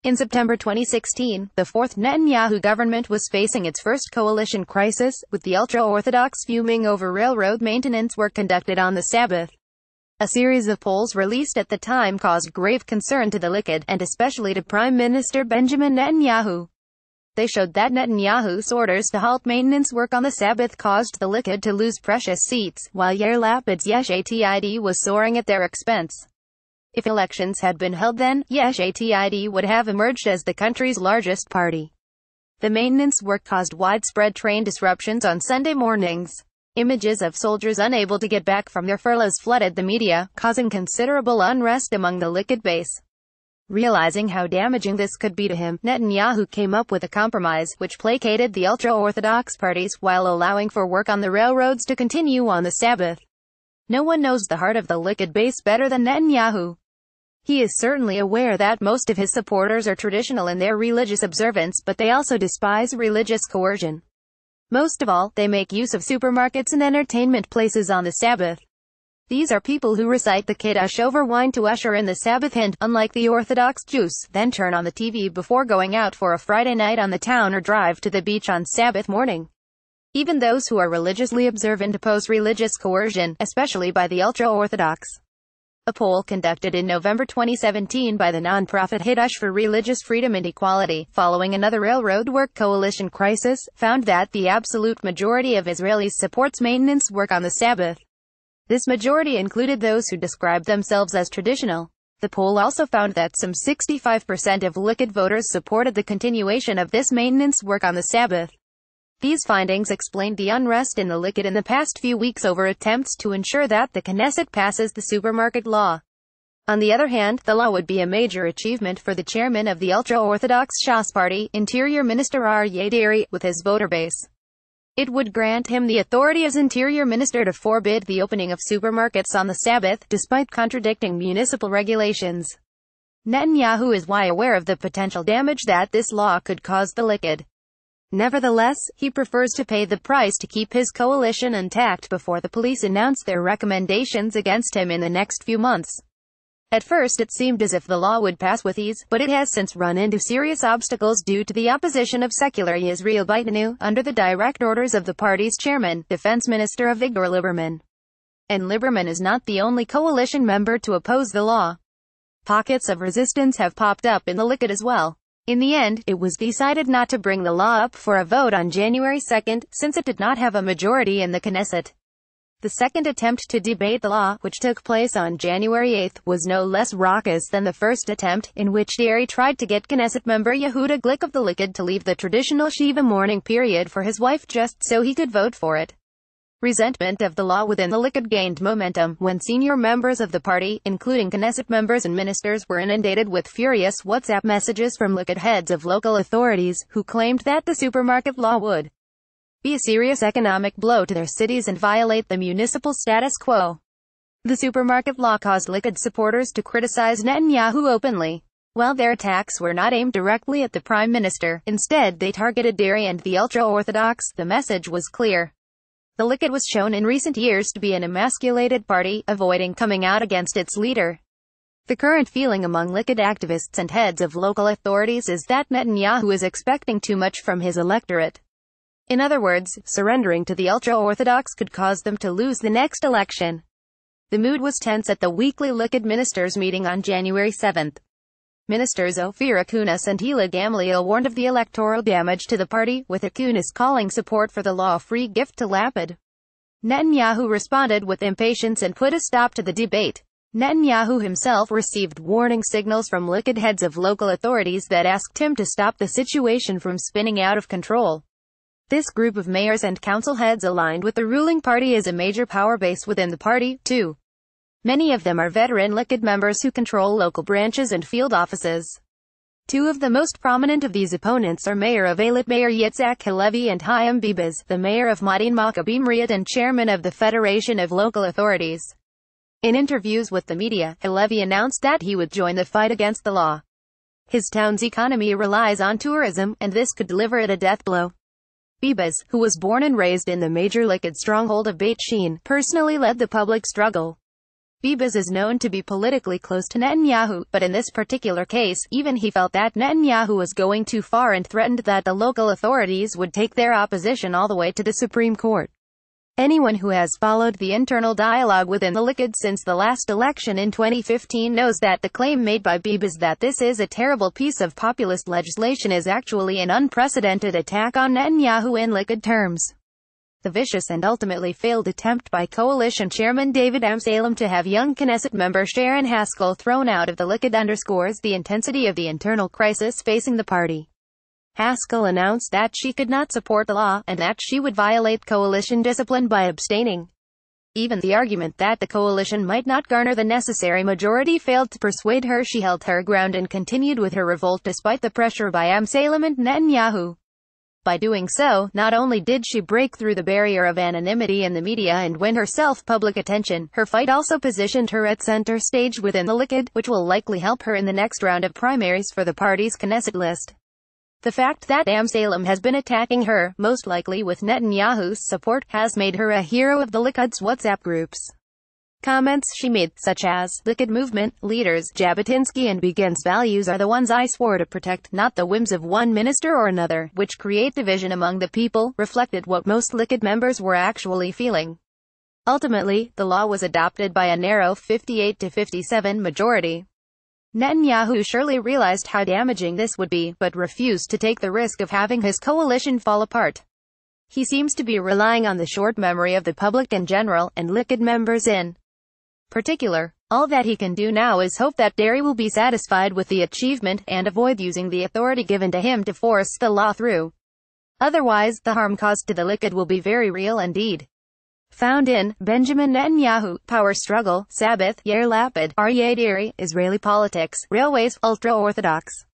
In September 2016, the fourth Netanyahu government was facing its first coalition crisis, with the ultra-orthodox fuming over railroad maintenance work conducted on the Sabbath. A series of polls released at the time caused grave concern to the Likud, and especially to Prime Minister Benjamin Netanyahu. They showed that Netanyahu's orders to halt maintenance work on the Sabbath caused the Likud to lose precious seats, while Yair Lapid's Yesh Atid was soaring at their expense. If elections had been held then, Yesh Atid would have emerged as the country's largest party. The maintenance work caused widespread train disruptions on Sunday mornings. Images of soldiers unable to get back from their furloughs flooded the media, causing considerable unrest among the Likud base. Realizing how damaging this could be to him, Netanyahu came up with a compromise, which placated the ultra-orthodox parties, while allowing for work on the railroads to continue on the Sabbath. No one knows the heart of the Likud base better than Netanyahu. He is certainly aware that most of his supporters are traditional in their religious observance, but they also despise religious coercion. Most of all, they make use of supermarkets and entertainment places on the Sabbath. These are people who recite the Kiddush over wine to usher in the Sabbath and, unlike the Orthodox Jews, then turn on the TV before going out for a Friday night on the town or drive to the beach on Sabbath morning. Even those who are religiously observant oppose religious coercion, especially by the ultra-Orthodox. A poll conducted in November 2017 by the non-profit Hiddush for Religious Freedom and Equality, following another railroad work coalition crisis, found that the absolute majority of Israelis supports maintenance work on the Sabbath. This majority included those who describe themselves as traditional. The poll also found that some 65% of Likud voters supported the continuation of this maintenance work on the Sabbath. These findings explained the unrest in the Likud in the past few weeks over attempts to ensure that the Knesset passes the supermarket law. On the other hand, the law would be a major achievement for the chairman of the ultra-Orthodox Shas Party, Interior Minister Aryeh Deri, with his voter base. It would grant him the authority as Interior Minister to forbid the opening of supermarkets on the Sabbath, despite contradicting municipal regulations. Netanyahu is well aware of the potential damage that this law could cause the Likud. Nevertheless, he prefers to pay the price to keep his coalition intact before the police announce their recommendations against him in the next few months. At first it seemed as if the law would pass with ease, but it has since run into serious obstacles due to the opposition of secular Yisrael Beitenu, under the direct orders of the party's chairman, Defense Minister Avigdor Lieberman. And Lieberman is not the only coalition member to oppose the law. Pockets of resistance have popped up in the Likud as well. In the end, it was decided not to bring the law up for a vote on January 2, since it did not have a majority in the Knesset. The second attempt to debate the law, which took place on January 8, was no less raucous than the first attempt, in which Deri tried to get Knesset member Yehuda Glick of the Likud to leave the traditional Shiva mourning period for his wife just so he could vote for it. Resentment of the law within the Likud gained momentum, when senior members of the party, including Knesset members and ministers, were inundated with furious WhatsApp messages from Likud heads of local authorities, who claimed that the supermarket law would be a serious economic blow to their cities and violate the municipal status quo. The supermarket law caused Likud supporters to criticize Netanyahu openly. While their attacks were not aimed directly at the prime minister, instead they targeted Deri and the ultra-Orthodox. The message was clear. The Likud was shown in recent years to be an emasculated party, avoiding coming out against its leader. The current feeling among Likud activists and heads of local authorities is that Netanyahu is expecting too much from his electorate. In other words, surrendering to the ultra-Orthodox could cause them to lose the next election. The mood was tense at the weekly Likud ministers' meeting on January 7. Ministers Ophir Acunis and Hila Gamliel warned of the electoral damage to the party, with Acunis calling support for the law-free gift to Lapid. Netanyahu responded with impatience and put a stop to the debate. Netanyahu himself received warning signals from Likud heads of local authorities that asked him to stop the situation from spinning out of control. This group of mayors and council heads aligned with the ruling party is a major power base within the party, too. Many of them are veteran Likud members who control local branches and field offices. Two of the most prominent of these opponents are Mayor of Eilat Mayor Yitzhak Halevi and Chaim Bibas, the mayor of Modin Maccabim Riyad and chairman of the Federation of Local Authorities. In interviews with the media, Halevi announced that he would join the fight against the law. His town's economy relies on tourism, and this could deliver it a death blow. Bibas, who was born and raised in the major Likud stronghold of Beit Shean, personally led the public struggle. Biebes is known to be politically close to Netanyahu, but in this particular case, even he felt that Netanyahu was going too far and threatened that the local authorities would take their opposition all the way to the Supreme Court. Anyone who has followed the internal dialogue within the Likud since the last election in 2015 knows that the claim made by Biebes that this is a terrible piece of populist legislation is actually an unprecedented attack on Netanyahu in Likud terms. The vicious and ultimately failed attempt by coalition chairman David Amsellem to have young Knesset member Sharon Haskell thrown out of the Likud underscores the intensity of the internal crisis facing the party. Haskell announced that she could not support the law, and that she would violate coalition discipline by abstaining. Even the argument that the coalition might not garner the necessary majority failed to persuade her. She held her ground and continued with her revolt despite the pressure by Amsellem and Netanyahu. By doing so, not only did she break through the barrier of anonymity in the media and win herself public attention, her fight also positioned her at center stage within the Likud, which will likely help her in the next round of primaries for the party's Knesset list. The fact that Amsellem has been attacking her, most likely with Netanyahu's support, has made her a hero of the Likud's WhatsApp groups. Comments she made, such as, "Likud movement leaders Jabotinsky and Begin's values are the ones I swore to protect, not the whims of one minister or another, which create division among the people," reflected what most Likud members were actually feeling. Ultimately, the law was adopted by a narrow 58 to 57 majority. Netanyahu surely realized how damaging this would be, but refused to take the risk of having his coalition fall apart. He seems to be relying on the short memory of the public in general, and Likud members in particular. All that he can do now is hope that Derry will be satisfied with the achievement, and avoid using the authority given to him to force the law through. Otherwise, the harm caused to the Likud will be very real indeed. Found in Benjamin Netanyahu, Power Struggle, Sabbath, Yair Lapid, Aryeh Deri, Israeli Politics, Railways, Ultra-Orthodox.